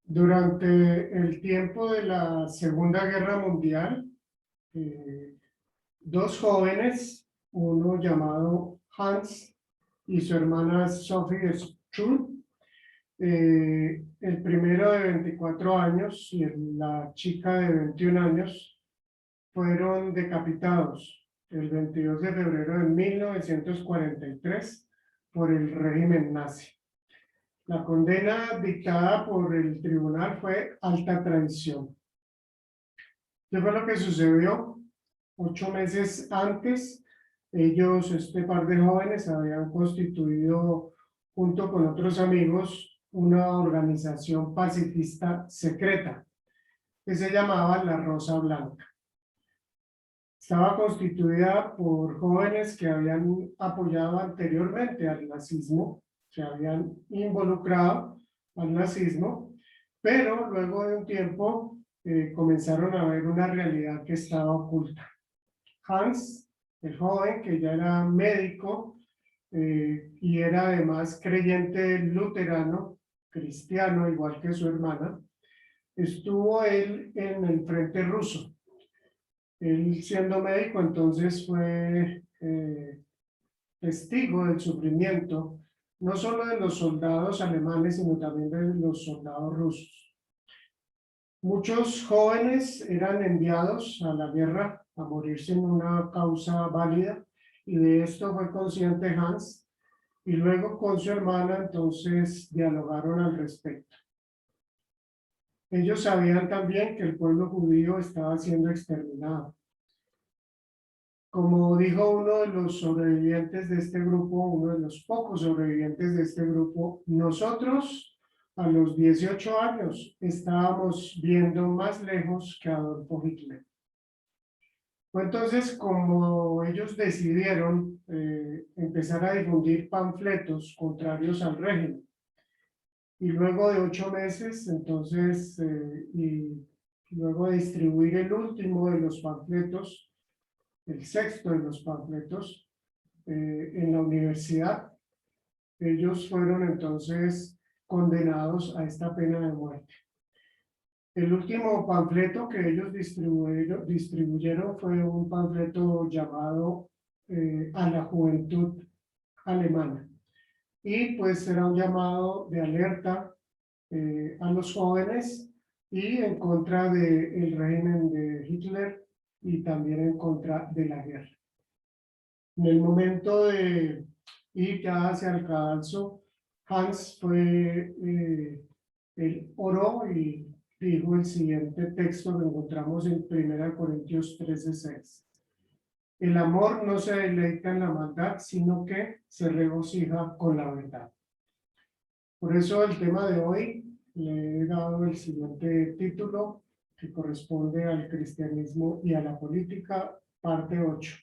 Durante el tiempo de la Segunda Guerra Mundial, eh, dos jóvenes, uno llamado Hans y su hermana Sophie Strull, el primero de 24 años y la chica de 21 años, fueron decapitados el 22 de febrero de 1943 por el régimen nazi. La condena dictada por el tribunal fue alta traición. ¿Qué fue lo que sucedió? 8 meses antes, ellos, este par de jóvenes, habían constituido, junto con otros amigos, una organización pacifista secreta que se llamaba La Rosa Blanca. Estaba constituida por jóvenes que habían apoyado anteriormente al nazismo, se habían involucrado al nazismo, pero luego de un tiempo comenzaron a ver una realidad que estaba oculta. Hans, el joven, que ya era médico y era además creyente luterano, cristiano, igual que su hermana, estuvo él en el frente ruso. Él, siendo médico, entonces fue testigo del sufrimiento, no solo de los soldados alemanes, sino también de los soldados rusos. Muchos jóvenes eran enviados a la guerra a morirse en una causa válida, y de esto fue consciente Hans, y luego con su hermana entonces dialogaron al respecto. Ellos sabían también que el pueblo judío estaba siendo exterminado. Como dijo uno de los sobrevivientes de este grupo, uno de los pocos sobrevivientes de este grupo, nosotros a los 18 años estábamos viendo más lejos que Adolfo Hitler. Fue entonces como ellos decidieron empezar a difundir panfletos contrarios al régimen. Y luego de 8 meses, entonces, y luego de distribuir el último de los panfletos, el sexto de los panfletos, en la universidad, ellos fueron entonces condenados a esta pena de muerte. El último panfleto que ellos distribuyeron fue un panfleto llamado A la Juventud Alemana. Y pues era un llamado de alerta a los jóvenes y en contra del régimen de Hitler y también en contra de la guerra. En el momento de ir ya hacia el cadalso, Hans él oró y dijo el siguiente texto que encontramos en 1 Corintios 13:6. El amor no se deleita en la maldad, sino que se regocija con la verdad. Por eso el tema de hoy le he dado el siguiente título, que corresponde al cristianismo y a la política, parte 8.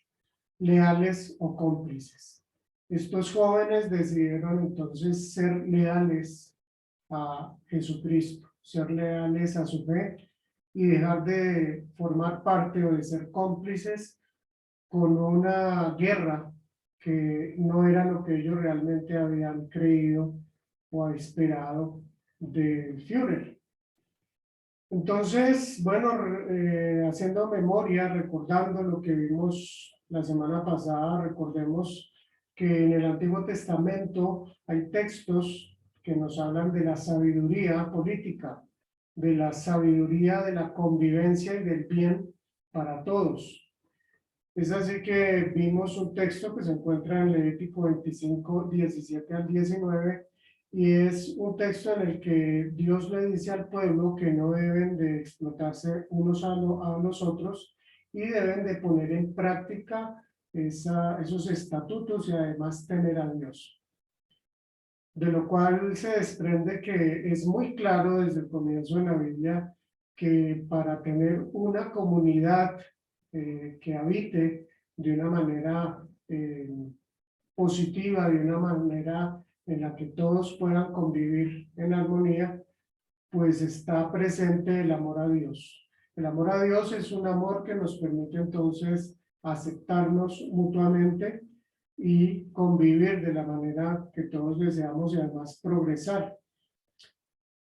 Leales o cómplices. Estos jóvenes decidieron entonces ser leales a Jesucristo, ser leales a su fe y dejar de formar parte o de ser cómplices con una guerra que no era lo que ellos realmente habían creído o esperado del Führer. Entonces, bueno, haciendo memoria, recordando lo que vimos la semana pasada, recordemos que en el Antiguo Testamento hay textos que nos hablan de la sabiduría política, de la sabiduría de la convivencia y del bien para todos. Es así que vimos un texto que se encuentra en Levítico 25, 17 al 19, y es un texto en el que Dios le dice al pueblo que no deben de explotarse unos a los otros y deben de poner en práctica esos estatutos y además temer a Dios. De lo cual se desprende que es muy claro desde el comienzo de la Biblia que para tener una comunidad que habite de una manera positiva, de una manera en la que todos puedan convivir en armonía, pues está presente el amor a Dios. El amor a Dios es un amor que nos permite entonces aceptarnos mutuamente y convivir de la manera que todos deseamos y además progresar.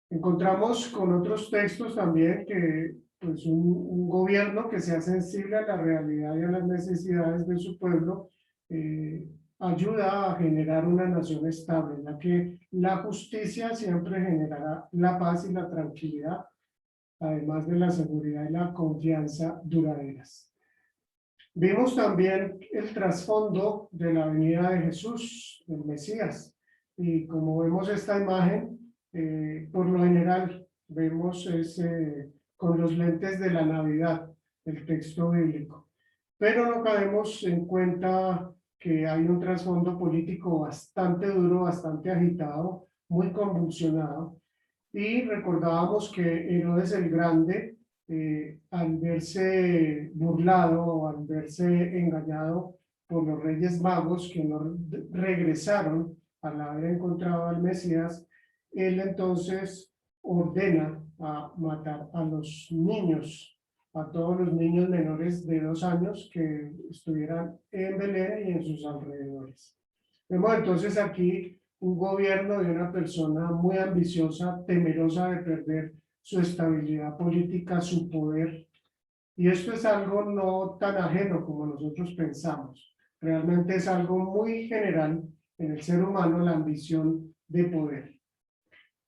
Encontramos con otros textos también que pues un gobierno que sea sensible a la realidad y a las necesidades de su pueblo ayuda a generar una nación estable, ya que la justicia siempre generará la paz y la tranquilidad, además de la seguridad y la confianza duraderas. Vimos también el trasfondo de la venida de Jesús, el Mesías, y como vemos esta imagen, por lo general vemos con los lentes de la Navidad, el texto bíblico, pero no caemos en cuenta que hay un trasfondo político bastante duro, bastante agitado, muy convulsionado, y recordábamos que Herodes el Grande, al verse burlado o al verse engañado por los reyes magos que no regresaron al haber encontrado al Mesías, él entonces ordena a matar a los niños, a todos los niños menores de 2 años que estuvieran en Belén y en sus alrededores. Vemos entonces aquí un gobierno de una persona muy ambiciosa, temerosa de perder su estabilidad política, su poder. Y esto es algo no tan ajeno como nosotros pensamos. Realmente es algo muy general en el ser humano, la ambición de poder.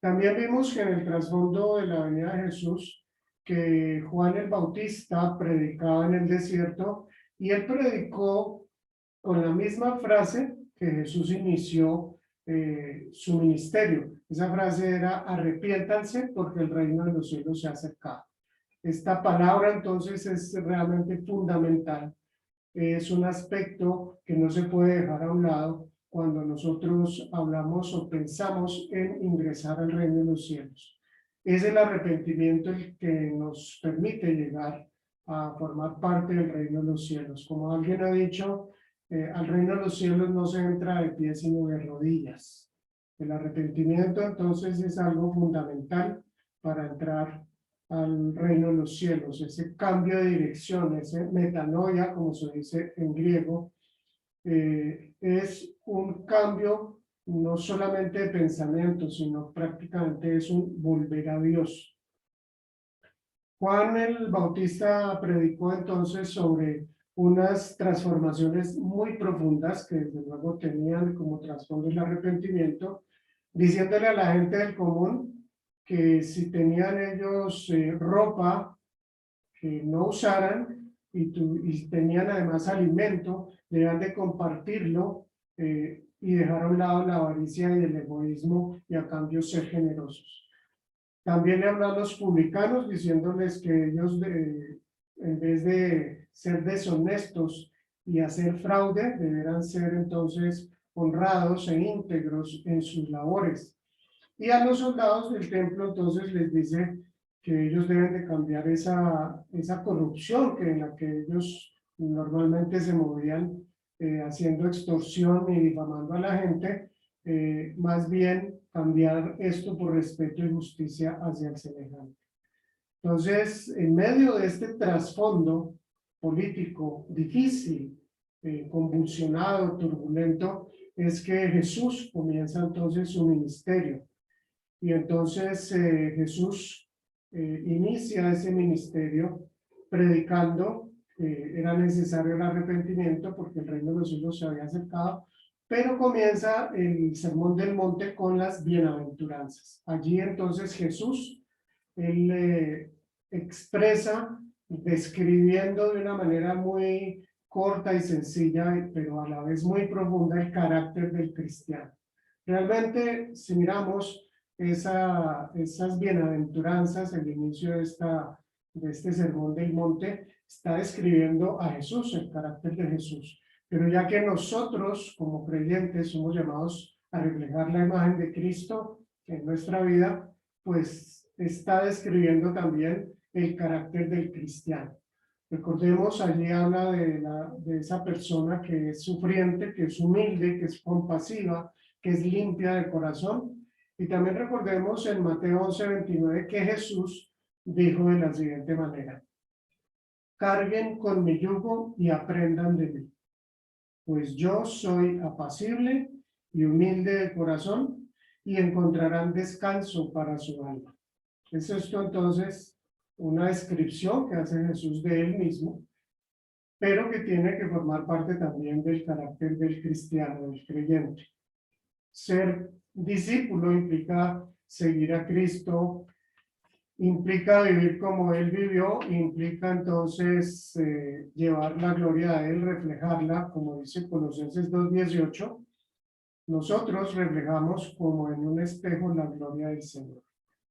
También vimos que en el trasfondo de la venida de Jesús, que Juan el Bautista predicaba en el desierto, y él predicó con la misma frase que Jesús inició su ministerio. Esa frase era: arrepiéntanse porque el reino de los cielos se ha acercado. Esta palabra entonces es realmente fundamental. Es un aspecto que no se puede dejar a un lado cuando nosotros hablamos o pensamos en ingresar al reino de los cielos. Es el arrepentimiento el que nos permite llegar a formar parte del reino de los cielos. Como alguien ha dicho, al reino de los cielos no se entra de pie sino de rodillas. El arrepentimiento entonces es algo fundamental para entrar al reino de los cielos, ese cambio de dirección, ese metanoia, como se dice en griego, es un cambio no solamente de pensamiento, sino prácticamente es un volver a Dios. Juan el Bautista predicó entonces sobre unas transformaciones muy profundas que desde luego tenían como trasfondo el arrepentimiento, diciéndole a la gente del común que si tenían ellos ropa que no usaran y tenían además alimento, debían de compartirlo y dejar a un lado la avaricia y el egoísmo y a cambio ser generosos. También le hablan a los publicanos diciéndoles que ellos en vez de ser deshonestos y hacer fraude, deberán ser entonces honrados e íntegros en sus labores. Y a los soldados del templo entonces les dice que ellos deben de cambiar esa corrupción en la que ellos normalmente se movían haciendo extorsión y difamando a la gente, más bien cambiar esto por respeto y justicia hacia el semejante. Entonces, en medio de este trasfondo político difícil, convulsionado, turbulento, es que Jesús comienza entonces su ministerio. Y entonces Jesús inicia ese ministerio predicando que era necesario el arrepentimiento porque el reino de los cielos se había acercado, pero comienza el Sermón del Monte con las bienaventuranzas. Allí entonces Jesús, él expresa, describiendo de una manera muy corta y sencilla, pero a la vez muy profunda, el carácter del cristiano. Realmente, si miramos esas bienaventuranzas, el inicio de este Sermón del Monte, está describiendo a Jesús, el carácter de Jesús. Pero ya que nosotros, como creyentes, somos llamados a reflejar la imagen de Cristo en nuestra vida, pues está describiendo también el carácter del cristiano. Recordemos, allí habla de esa persona que es sufriente, que es humilde, que es compasiva, que es limpia de corazón. Y también recordemos en Mateo 11:29 que Jesús dijo de la siguiente manera: carguen con mi yugo y aprendan de mí, pues yo soy apacible y humilde de corazón, y encontrarán descanso para su alma. Es esto entonces una descripción que hace Jesús de él mismo, pero que tiene que formar parte también del carácter del cristiano, del creyente. Ser discípulo implica seguir a Cristo, implica vivir como Él vivió, implica entonces llevar la gloria a Él, reflejarla, como dice Colosenses 2:18. Nosotros reflejamos como en un espejo la gloria del Señor.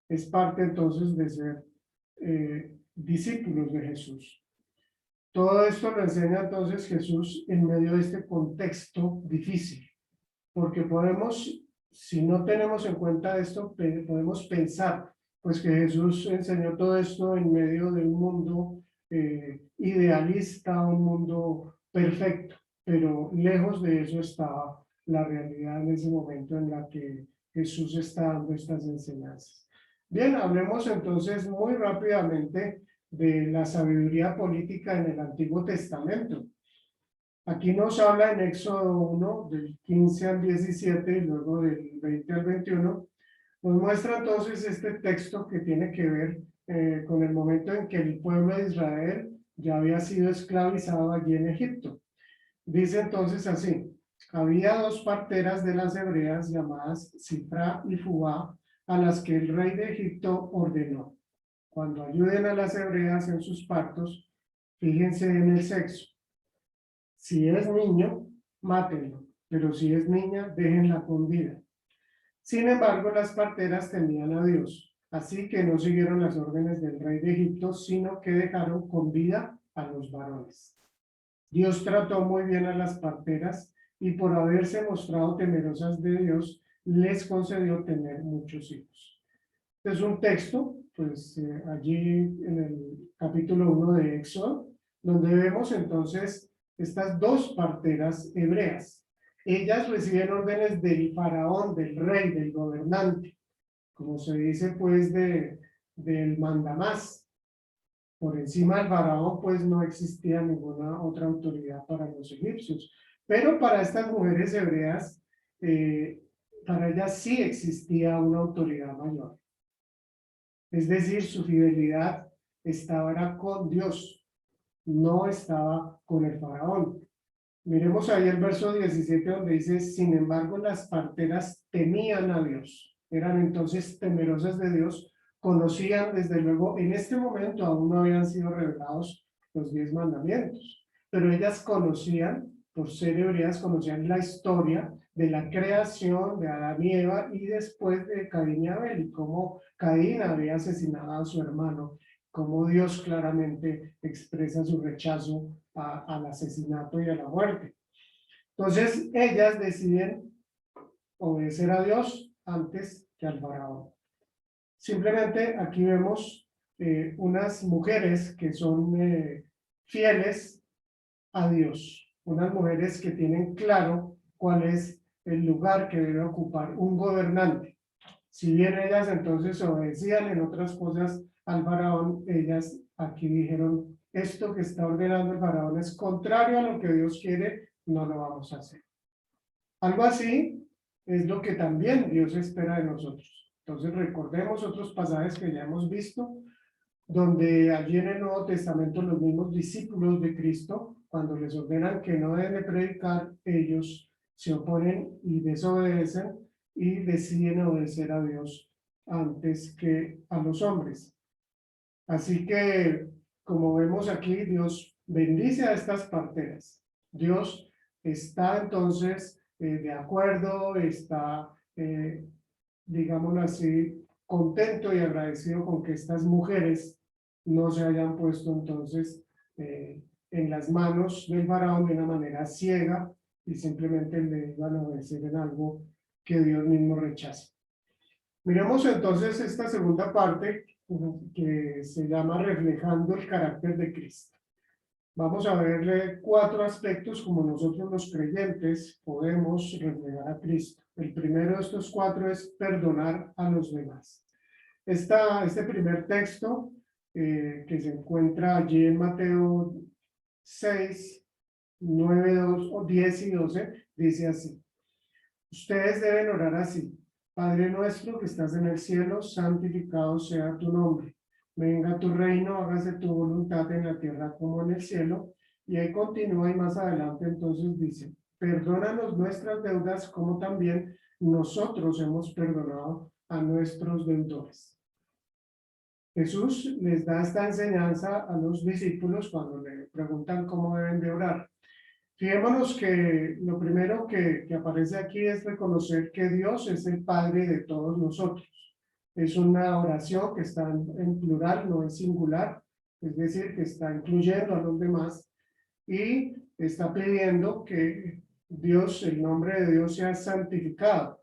Es parte entonces de ser discípulos de Jesús. Todo esto lo enseña entonces Jesús en medio de este contexto difícil, porque podemos, si no tenemos en cuenta esto, podemos pensar pues que Jesús enseñó todo esto en medio de un mundo idealista, un mundo perfecto, pero lejos de eso estaba la realidad en ese momento en la que Jesús está dando estas enseñanzas. Bien, hablemos entonces muy rápidamente de la sabiduría política en el Antiguo Testamento. Aquí nos habla en Éxodo 1, del 15 al 17 y luego del 20 al 21. Nos muestra entonces este texto que tiene que ver con el momento en que el pueblo de Israel ya había sido esclavizado allí en Egipto. Dice entonces así: había dos parteras de las hebreas llamadas Sifra y Fubá, a las que el rey de Egipto ordenó: cuando ayuden a las hebreas en sus partos, fíjense en el sexo. Si es niño, mátenlo, pero si es niña, déjenla con vida. Sin embargo, las parteras temían a Dios, así que no siguieron las órdenes del rey de Egipto, sino que dejaron con vida a los varones. Dios trató muy bien a las parteras y por haberse mostrado temerosas de Dios, les concedió tener muchos hijos. Es un texto, pues allí en el capítulo 1 de Éxodo, donde vemos entonces estas dos parteras hebreas. Ellas reciben órdenes del faraón, del rey, del gobernante, como se dice pues del mandamás. Por encima del faraón pues no existía ninguna otra autoridad para los egipcios. Pero para estas mujeres hebreas, para ellas sí existía una autoridad mayor. Es decir, su fidelidad estaba con Dios, no estaba con el faraón. Miremos ahí el verso 17 donde dice: sin embargo, las parteras temían a Dios. Eran entonces temerosas de Dios, conocían desde luego, en este momento aún no habían sido revelados los 10 mandamientos, pero ellas conocían, por ser hebreas, conocían la historia de la creación de Adán y Eva y después de Caín y Abel, y cómo Caín había asesinado a su hermano, cómo Dios claramente expresa su rechazo al asesinato y a la muerte. Entonces, ellas deciden obedecer a Dios antes que al faraón. Simplemente aquí vemos unas mujeres que son fieles a Dios, unas mujeres que tienen claro cuál es el lugar que debe ocupar un gobernante. Si bien ellas entonces obedecían en otras cosas al faraón, ellas aquí dijeron: esto que está ordenando el faraón es contrario a lo que Dios quiere, no lo vamos a hacer. Algo así es lo que también Dios espera de nosotros. Entonces recordemos otros pasajes que ya hemos visto, donde allí en el Nuevo Testamento los mismos discípulos de Cristo, cuando les ordenan que no deben de predicar, ellos se oponen y desobedecen y deciden obedecer a Dios antes que a los hombres. Así que, como vemos aquí, Dios bendice a estas parteras. Dios está entonces de acuerdo, está, digámoslo así, contento y agradecido con que estas mujeres no se hayan puesto entonces en las manos del faraón de una manera ciega y simplemente le iban a obedecer en algo que Dios mismo rechaza. Miremos entonces esta segunda parte que se llama reflejando el carácter de Cristo. Vamos a verle 4 aspectos como nosotros los creyentes podemos reflejar a Cristo. El primero de estos 4 es perdonar a los demás. Este primer texto que se encuentra allí en Mateo 6, 9, 10 y 12, dice así: ustedes deben orar así: Padre nuestro que estás en el cielo, santificado sea tu nombre. Venga tu reino, hágase tu voluntad en la tierra como en el cielo. Y ahí continúa y más adelante entonces dice, perdónanos nuestras deudas como también nosotros hemos perdonado a nuestros deudores. Jesús les da esta enseñanza a los discípulos cuando le preguntan cómo deben de orar. Fijémonos que lo primero que aparece aquí es reconocer que Dios es el Padre de todos nosotros. Es una oración que está en plural, no en singular, es decir, que está incluyendo a los demás y está pidiendo que Dios, el nombre de Dios sea santificado.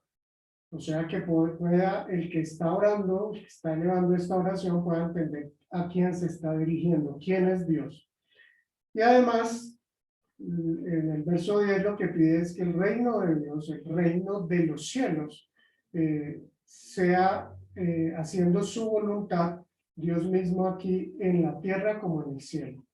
O sea, que pueda el que está orando, el que está elevando esta oración, pueda entender a quién se está dirigiendo, quién es Dios. Y además, en el verso 10 lo que pide es que el reino de Dios, el reino de los cielos, sea haciendo su voluntad, Dios mismo aquí en la tierra como en el cielo.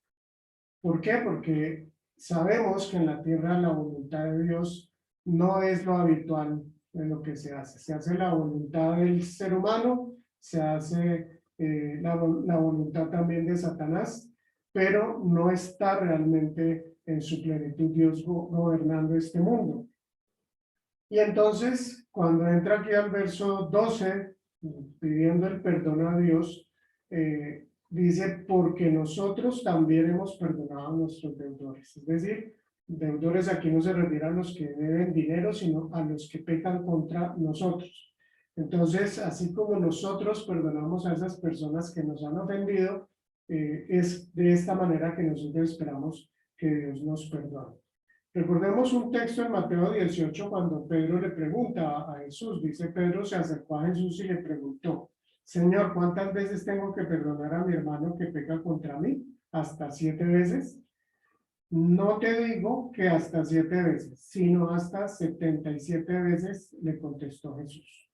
¿Por qué? Porque sabemos que en la tierra la voluntad de Dios no es lo habitual de lo que se hace. Se hace la voluntad del ser humano, se hace la voluntad también de Satanás, pero no está realmente en su plenitud Dios gobernando este mundo. Y entonces, cuando entra aquí al verso 12, pidiendo el perdón a Dios, dice, porque nosotros también hemos perdonado a nuestros deudores. Es decir, deudores aquí no se refiere a los que deben dinero, sino a los que pecan contra nosotros. Entonces, así como nosotros perdonamos a esas personas que nos han ofendido, es de esta manera que nosotros esperamos que Dios nos perdone. Recordemos un texto en Mateo 18 cuando Pedro le pregunta a Jesús, dice Pedro se acercó a Jesús y le preguntó, Señor, ¿cuántas veces tengo que perdonar a mi hermano que peca contra mí? ¿Hasta 7 veces? No te digo que hasta 7 veces, sino hasta 77 veces, le contestó Jesús.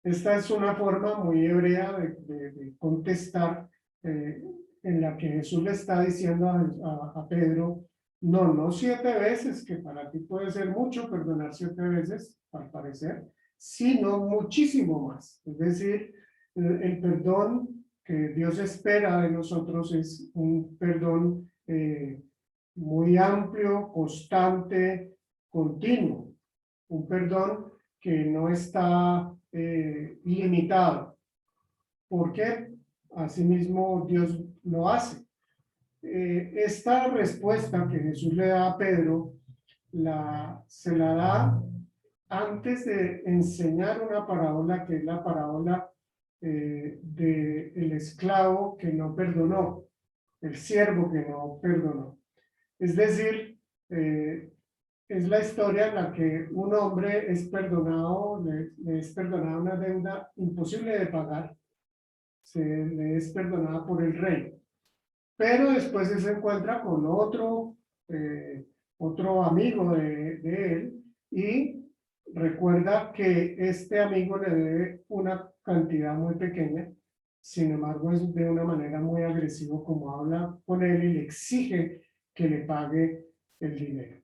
Esta es una forma muy hebrea de contestar en la que Jesús le está diciendo a Pedro, no 7 veces, que para ti puede ser mucho perdonar 7 veces, al parecer, sino muchísimo más. Es decir, el perdón que Dios espera de nosotros es un perdón muy amplio, constante, continuo. Un perdón que no está limitado. ¿Por qué? Asimismo Dios lo hace. Esta respuesta que Jesús le da a Pedro, se la da antes de enseñar una parábola que es la parábola del esclavo que no perdonó, el siervo que no perdonó. Es decir, es la historia en la que un hombre es perdonado, le es perdonada una deuda imposible de pagar, le es perdonada por el rey. Pero después se encuentra con otro amigo de él y recuerda que este amigo le debe una cantidad muy pequeña, sin embargo es de una manera muy agresiva como habla con él y le exige que le pague el dinero.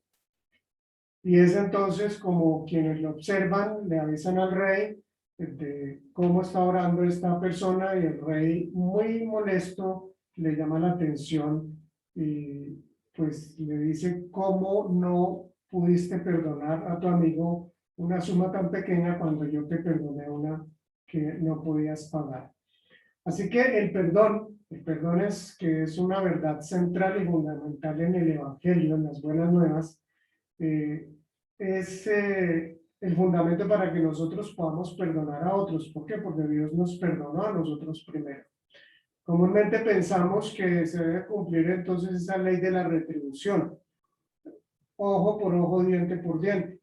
Y es entonces como quienes lo observan, le avisan al rey de cómo está orando esta persona y el rey muy molesto le llama la atención y pues le dice cómo no pudiste perdonar a tu amigo una suma tan pequeña cuando yo te perdoné una que no podías pagar. Así que el perdón es que es una verdad central y fundamental en el Evangelio, en las buenas nuevas, es el fundamento para que nosotros podamos perdonar a otros. ¿Por qué? Porque Dios nos perdonó a nosotros primero. Comúnmente pensamos que se debe cumplir entonces esa ley de la retribución. Ojo por ojo, diente por diente.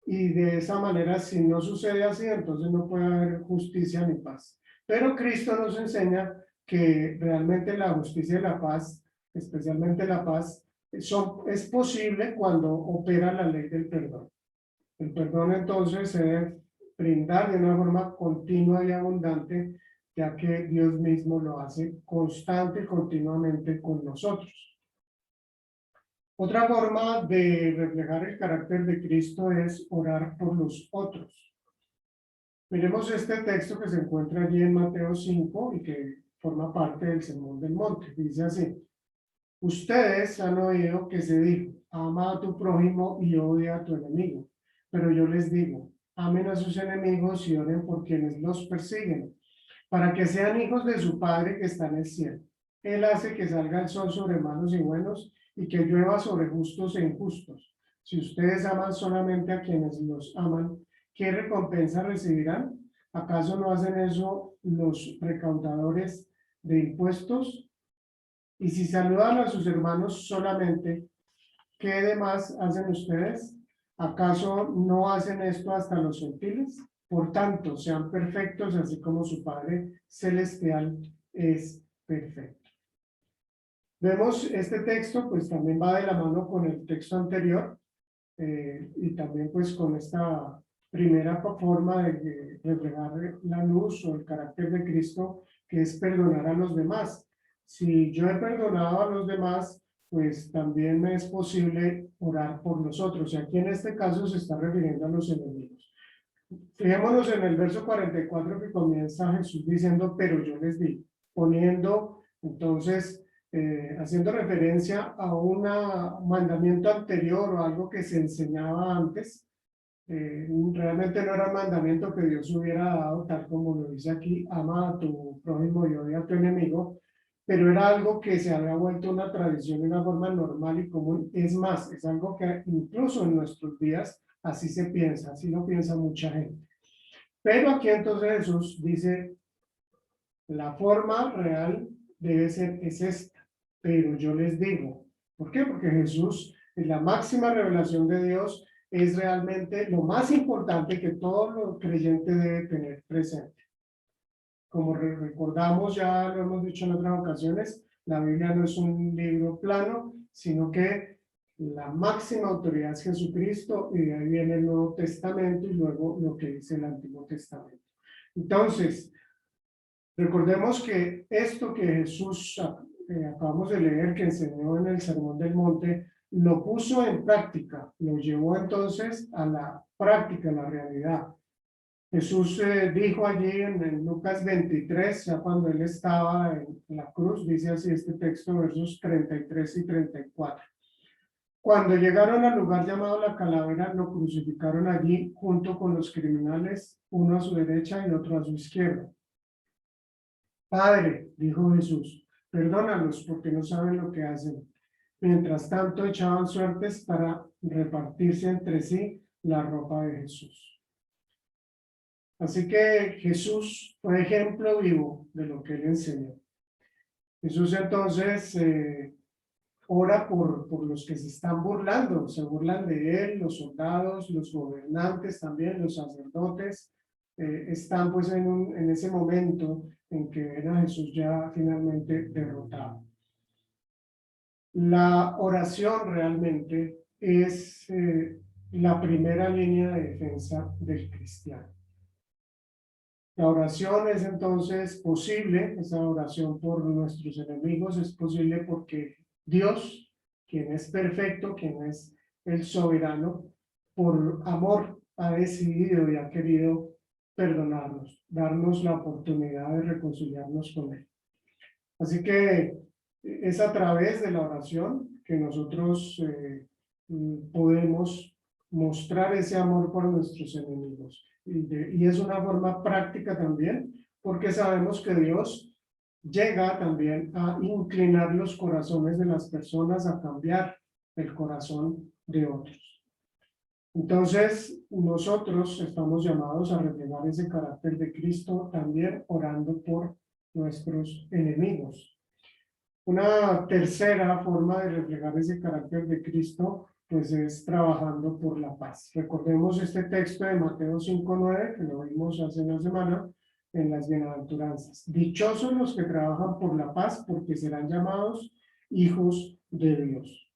Y de esa manera, si no sucede así, entonces no puede haber justicia ni paz. Pero Cristo nos enseña que realmente la justicia y la paz, especialmente la paz, es posible cuando opera la ley del perdón. El perdón entonces se debe brindar de una forma continua y abundante, ya que Dios mismo lo hace constante y continuamente con nosotros. Otra forma de reflejar el carácter de Cristo es orar por los otros. Miremos este texto que se encuentra allí en Mateo 5 y que forma parte del Sermón del Monte. Dice así: ustedes han oído que se dijo, ama a tu prójimo y odia a tu enemigo. Pero yo les digo, amen a sus enemigos y oren por quienes los persiguen, para que sean hijos de su Padre que está en el cielo. Él hace que salga el sol sobre malos y buenos y que llueva sobre justos e injustos. Si ustedes aman solamente a quienes los aman, ¿qué recompensa recibirán? ¿Acaso no hacen eso los recaudadores de impuestos? Y si saludan a sus hermanos solamente, ¿qué demás hacen ustedes? ¿Acaso no hacen esto hasta los gentiles? Por tanto, sean perfectos, así como su Padre Celestial es perfecto. Vemos este texto, pues también va de la mano con el texto anterior, y también pues con esta primera forma de reflejar la luz o el carácter de Cristo, que es perdonar a los demás. Si yo he perdonado a los demás, pues también me es posible orar por nosotros. Y aquí en este caso se está refiriendo a los enemigos. Fijémonos en el verso 44 que comienza Jesús diciendo, pero yo les digo, poniendo entonces, haciendo referencia a un mandamiento anterior o algo que se enseñaba antes. Realmente no era un mandamiento que Dios hubiera dado, tal como lo dice aquí, ama a tu prójimo y odia a tu enemigo, pero era algo que se había vuelto una tradición de una forma normal y común. Es más, es algo que incluso en nuestros días así se piensa, así lo piensa mucha gente. Pero aquí entonces Jesús dice, la forma real debe ser es esta, pero yo les digo, ¿por qué? Porque Jesús es la máxima revelación de Dios, es realmente lo más importante que todo creyente debe tener presente. Como recordamos, ya lo hemos dicho en otras ocasiones, la Biblia no es un libro plano, sino que la máxima autoridad es Jesucristo, y de ahí viene el Nuevo Testamento y luego lo que dice el Antiguo Testamento. Entonces, recordemos que esto que Jesús acabamos de leer, que enseñó en el Sermón del Monte, lo puso en práctica, lo llevó entonces a la práctica, a la realidad. Jesús dijo allí en Lucas 23, ya cuando él estaba en la cruz, dice así este texto, versos 33 y 34. Cuando llegaron al lugar llamado La Calavera, lo crucificaron allí junto con los criminales, uno a su derecha y otro a su izquierda. Padre, dijo Jesús, perdónalos porque no saben lo que hacen. Mientras tanto echaban suertes para repartirse entre sí la ropa de Jesús. Así que Jesús fue ejemplo vivo de lo que él enseñó. Jesús entonces ora por los que se están burlando, se burlan de él, los soldados, los gobernantes también, los sacerdotes, están pues en ese momento en que ven a Jesús ya finalmente derrotado. La oración realmente es la primera línea de defensa del cristiano. La oración es entonces posible, esa oración por nuestros enemigos es posible porque Dios, quien es perfecto, quien es el soberano, por amor ha decidido y ha querido perdonarnos, darnos la oportunidad de reconciliarnos con Él. Así que es a través de la oración que nosotros podemos mostrar ese amor por nuestros enemigos. Y es una forma práctica también, porque sabemos que Dios llega también a inclinar los corazones de las personas, a cambiar el corazón de otros. Entonces, nosotros estamos llamados a reflejar ese carácter de Cristo también orando por nuestros enemigos. Una tercera forma de reflejar ese carácter de Cristo, pues es trabajando por la paz. Recordemos este texto de Mateo 5:9, que lo vimos hace una semana, en las bienaventuranzas. Dichosos los que trabajan por la paz, porque serán llamados hijos de Dios.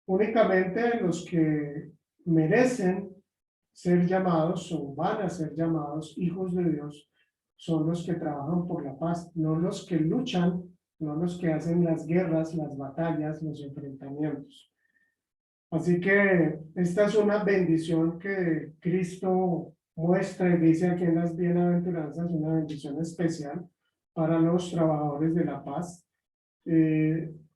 Únicamente los que merecen ser llamados o van a ser llamados hijos de Dios son los que trabajan por la paz, no los que luchan, no los que hacen las guerras, las batallas, los enfrentamientos. Así que esta es una bendición que Cristo muestra y dice aquí en las bienaventuranzas una bendición especial para los trabajadores de la paz.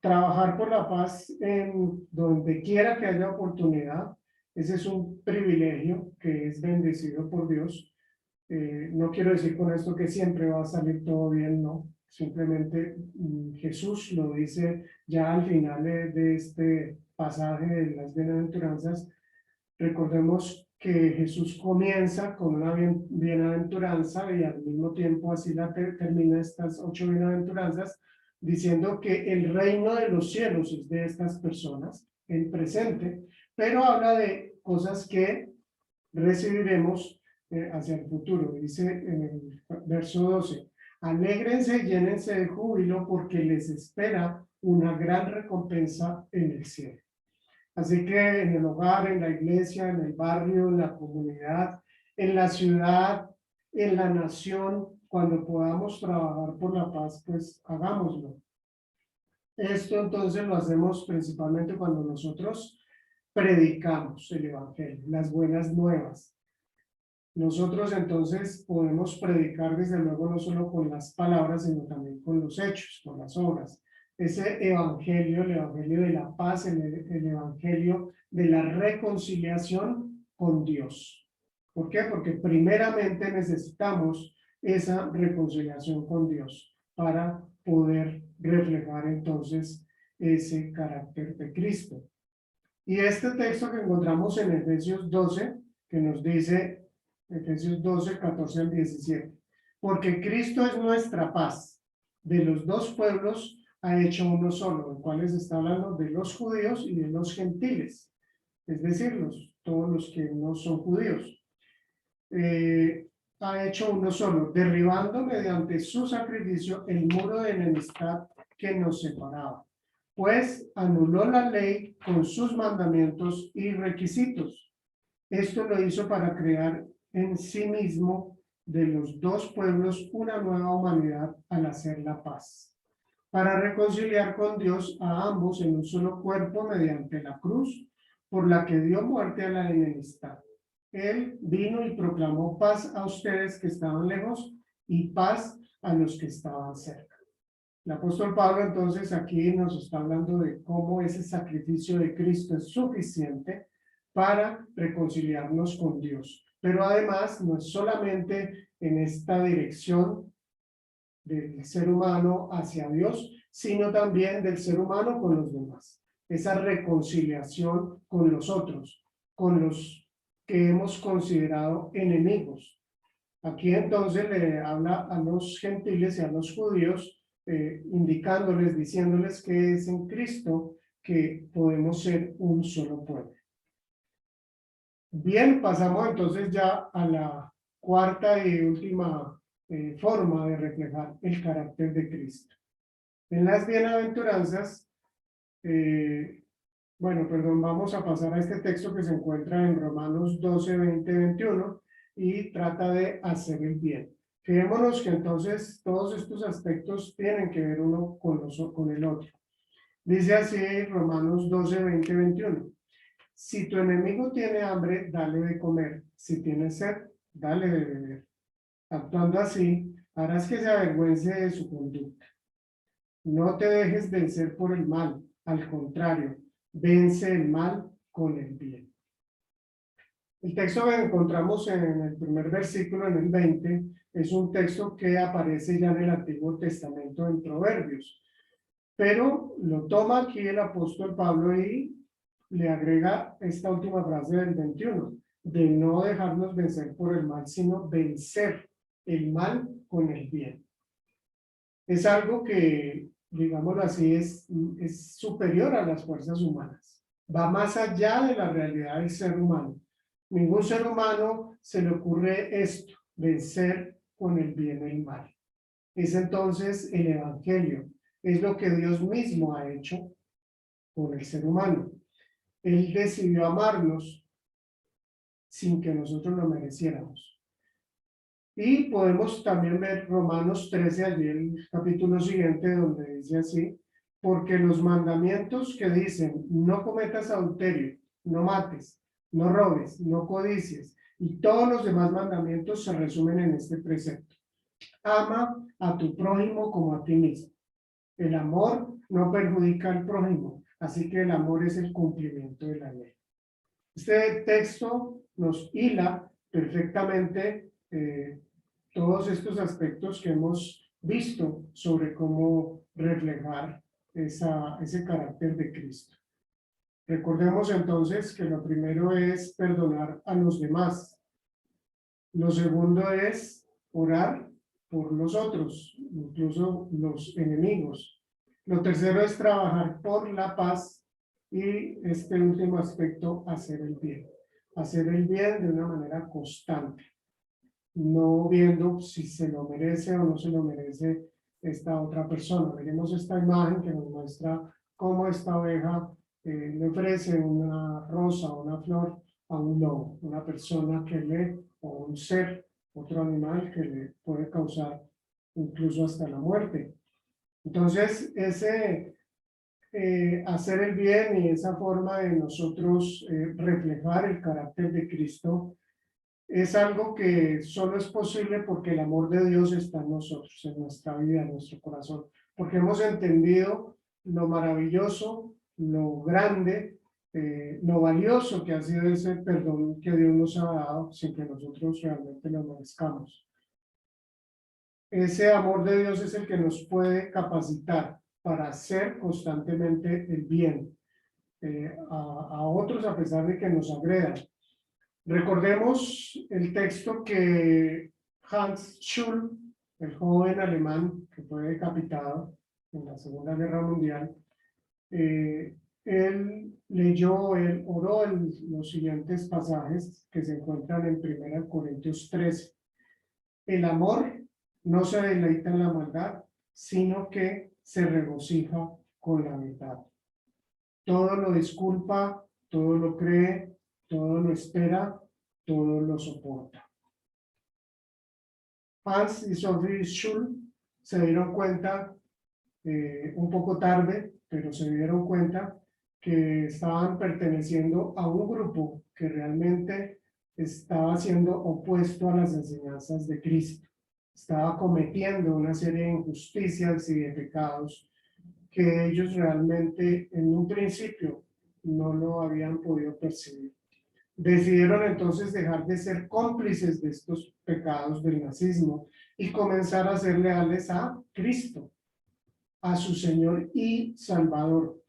Trabajar por la paz en donde quiera que haya oportunidad, ese es un privilegio que es bendecido por Dios. No quiero decir con esto que siempre va a salir todo bien, no. Simplemente Jesús lo dice ya al final de este pasaje de las bienaventuranzas. Recordemos que Jesús comienza con una bienaventuranza y al mismo tiempo así termina estas 8 bienaventuranzas, diciendo que el reino de los cielos es de estas personas, el presente, pero habla de cosas que recibiremos hacia el futuro. Dice en el verso 12, alégrense y llénense de júbilo porque les espera una gran recompensa en el cielo. Así que en el hogar, en la iglesia, en el barrio, en la comunidad, en la ciudad, en la nación, cuando podamos trabajar por la paz, pues hagámoslo. Esto entonces lo hacemos principalmente cuando nosotros predicamos el evangelio, las buenas nuevas. Nosotros entonces podemos predicar desde luego no solo con las palabras, sino también con los hechos, con las obras. Ese evangelio, el evangelio de la paz, el evangelio de la reconciliación con Dios. ¿Por qué? Porque primeramente necesitamos esa reconciliación con Dios para poder reflejar entonces ese carácter de Cristo. Y este texto que encontramos en Efesios 12, que nos dice, Efesios 12, 14 al 17, porque Cristo es nuestra paz, de los dos pueblos ha hecho uno solo, el cual está hablando de los judíos y de los gentiles, es decir, todos los que no son judíos. Ha hecho uno solo, derribando mediante su sacrificio el muro de enemistad que nos separaba, pues anuló la ley con sus mandamientos y requisitos. Esto lo hizo para crear en sí mismo de los dos pueblos una nueva humanidad al hacer la paz, para reconciliar con Dios a ambos en un solo cuerpo mediante la cruz, por la que dio muerte a la enemistad. Él vino y proclamó paz a ustedes que estaban lejos y paz a los que estaban cerca. El apóstol Pablo entonces aquí nos está hablando de cómo ese sacrificio de Cristo es suficiente para reconciliarnos con Dios. Pero además no es solamente en esta dirección del ser humano hacia Dios, sino también del ser humano con los demás. Esa reconciliación con los otros, con los que hemos considerado enemigos. Aquí entonces le habla a los gentiles y a los judíos, indicándoles, diciéndoles que es en Cristo que podemos ser un solo pueblo. Bien, pasamos entonces ya a la cuarta y última forma de reflejar el carácter de Cristo. En las bienaventuranzas, vamos a pasar a este texto que se encuentra en Romanos 12, 20, 21 y trata de hacer el bien. Fijémonos que entonces todos estos aspectos tienen que ver uno con el otro. Dice así Romanos 12, 20, 21. Si tu enemigo tiene hambre, dale de comer. Si tiene sed, dale de beber. Actuando así, harás que se avergüence de su conducta. No te dejes vencer por el mal. Al contrario, vence el mal con el bien. El texto que encontramos en el primer versículo, en el 20, es un texto que aparece ya en el Antiguo Testamento en Proverbios. Pero lo toma aquí el apóstol Pablo y le agrega esta última frase del 21, de no dejarnos vencer por el mal, sino vencer el mal con el bien. Es algo que, digámoslo así, es superior a las fuerzas humanas. Va más allá de la realidad del ser humano. Ningún ser humano se le ocurre esto, vencer con el bien el mal. Es entonces el evangelio, es lo que Dios mismo ha hecho con el ser humano. Él decidió amarnos sin que nosotros lo mereciéramos. Y podemos también ver Romanos 13, allí el capítulo siguiente, donde dice así, porque los mandamientos que dicen, no cometas adulterio, no mates, no robes, no codicies, Y todos los demás mandamientos se resumen en este precepto. Ama a tu prójimo como a ti mismo. El amor no perjudica al prójimo, así que el amor es el cumplimiento de la ley. Este texto nos hila perfectamente todos estos aspectos que hemos visto sobre cómo reflejar ese carácter de Cristo. Recordemos entonces que lo primero es perdonar a los demás. Lo segundo es orar por los otros, incluso los enemigos. Lo tercero es trabajar por la paz y este último aspecto, hacer el bien. Hacer el bien de una manera constante, no viendo si se lo merece o no se lo merece esta otra persona. Veremos esta imagen que nos muestra cómo esta oveja le ofrece una rosa o una flor a un lobo, una persona que o un ser, otro animal que le puede causar incluso hasta la muerte. Entonces, hacer el bien y esa forma de nosotros reflejar el carácter de Cristo es algo que solo es posible porque el amor de Dios está en nosotros, en nuestra vida, en nuestro corazón, porque hemos entendido lo maravilloso, lo grande, lo valioso que ha sido ese perdón que Dios nos ha dado sin que nosotros realmente lo merezcamos. Ese amor de Dios es el que nos puede capacitar para hacer constantemente el bien a otros a pesar de que nos agredan. Recordemos el texto que Hans Schull, el joven alemán que fue decapitado en la Segunda Guerra Mundial, él oró en los siguientes pasajes que se encuentran en 1 Corintios 13. El amor no se deleita en la maldad, sino que se regocija con la verdad. Todo lo disculpa, todo lo cree, todo lo espera, todo lo soporta. Hans y Sophie Schull se dieron cuenta un poco tarde, pero se dieron cuenta que estaban perteneciendo a un grupo que realmente estaba siendo opuesto a las enseñanzas de Cristo. Estaba cometiendo una serie de injusticias y de pecados que ellos realmente en un principio no lo habían podido percibir. Decidieron entonces dejar de ser cómplices de estos pecados del nazismo y comenzar a ser leales a Cristo, a su Señor y Salvador.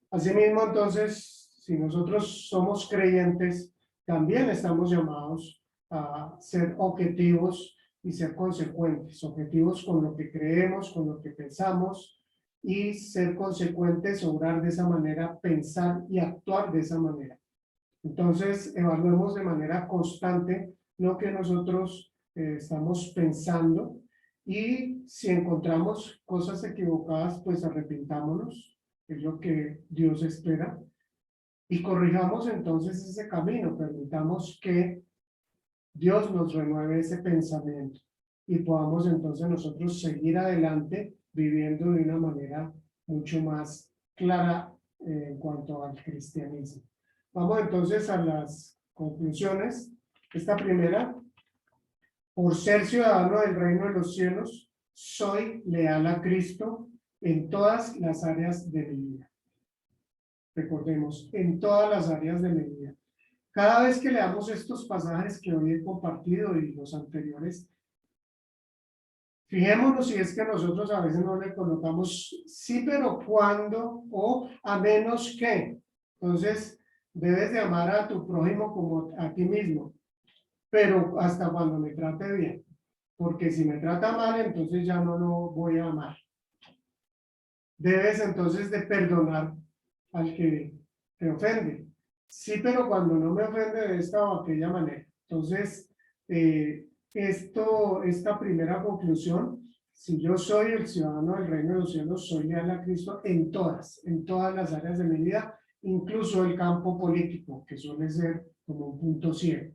Asimismo, entonces, si nosotros somos creyentes, también estamos llamados a ser objetivos y ser consecuentes, objetivos con lo que creemos, con lo que pensamos, y ser consecuentes, obrar de esa manera, pensar y actuar de esa manera. Entonces, evaluemos de manera constante lo que nosotros estamos pensando y si encontramos cosas equivocadas, pues arrepintámonos, es lo que Dios espera, y corrijamos entonces ese camino, permitamos que Dios nos renueve ese pensamiento y podamos entonces nosotros seguir adelante viviendo de una manera mucho más clara en cuanto al cristianismo. Vamos entonces a las conclusiones. Esta primera, por ser ciudadano del reino de los cielos, soy leal a Cristo en todas las áreas de mi vida. Recordemos, en todas las áreas de mi vida. Cada vez que leamos estos pasajes que hoy he compartido y los anteriores, fijémonos si es que nosotros a veces no le colocamos sí, pero cuando o a menos que. Entonces, debes de amar a tu prójimo como a ti mismo, pero hasta cuando me trate bien, porque si me trata mal, entonces ya no lo voy a amar. Debes entonces de perdonar al que te ofende. Sí, pero cuando no me ofende de esta o aquella manera. Entonces, esta primera conclusión, si yo soy el ciudadano del reino de los cielos, soy leal a Cristo en todas las áreas de mi vida, incluso el campo político, que suele ser como un punto ciego.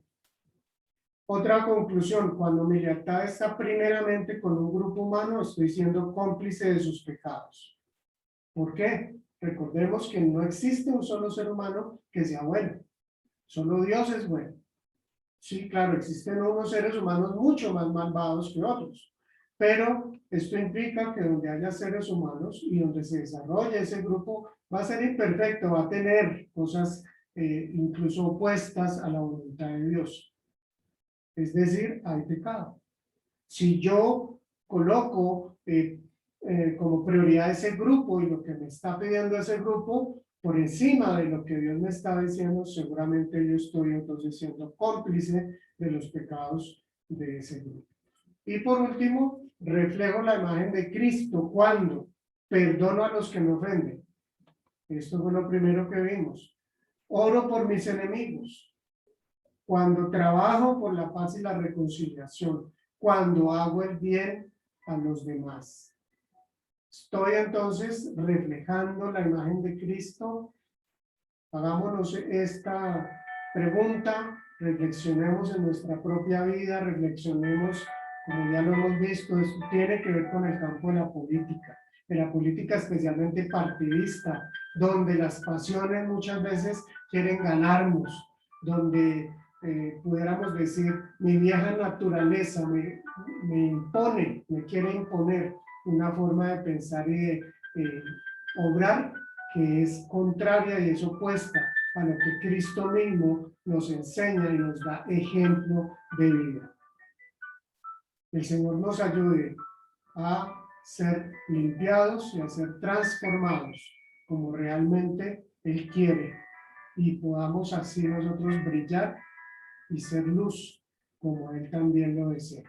Otra conclusión, cuando mi lealtad está primeramente con un grupo humano, estoy siendo cómplice de sus pecados. ¿Por qué? Recordemos que no existe un solo ser humano que sea bueno. Solo Dios es bueno. Sí, claro, existen unos seres humanos mucho más malvados que otros, pero esto implica que donde haya seres humanos y donde se desarrolle ese grupo va a ser imperfecto, va a tener cosas incluso opuestas a la voluntad de Dios. Es decir, hay pecado. Si yo coloco como prioridad ese grupo y lo que me está pidiendo ese grupo por encima de lo que Dios me está diciendo, seguramente yo estoy entonces siendo cómplice de los pecados de ese grupo. Y por último, reflejo la imagen de Cristo cuando perdono a los que me ofenden. Esto fue lo primero que vimos. Oro por mis enemigos. Cuando trabajo por la paz y la reconciliación, cuando hago el bien a los demás. Estoy entonces reflejando la imagen de Cristo. Hagámonos esta pregunta, reflexionemos en nuestra propia vida, reflexionemos, como ya lo hemos visto, esto tiene que ver con el campo de la política especialmente partidista, donde las pasiones muchas veces quieren ganarnos, donde pudiéramos decir, mi vieja naturaleza me impone, me quiere imponer una forma de pensar y de obrar que es contraria y es opuesta a lo que Cristo mismo nos enseña y nos da ejemplo de vida. El Señor nos ayude a ser limpiados y a ser transformados como realmente Él quiere y podamos así nosotros brillar y ser luz como Él también lo desea.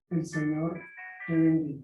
El Señor te bendiga.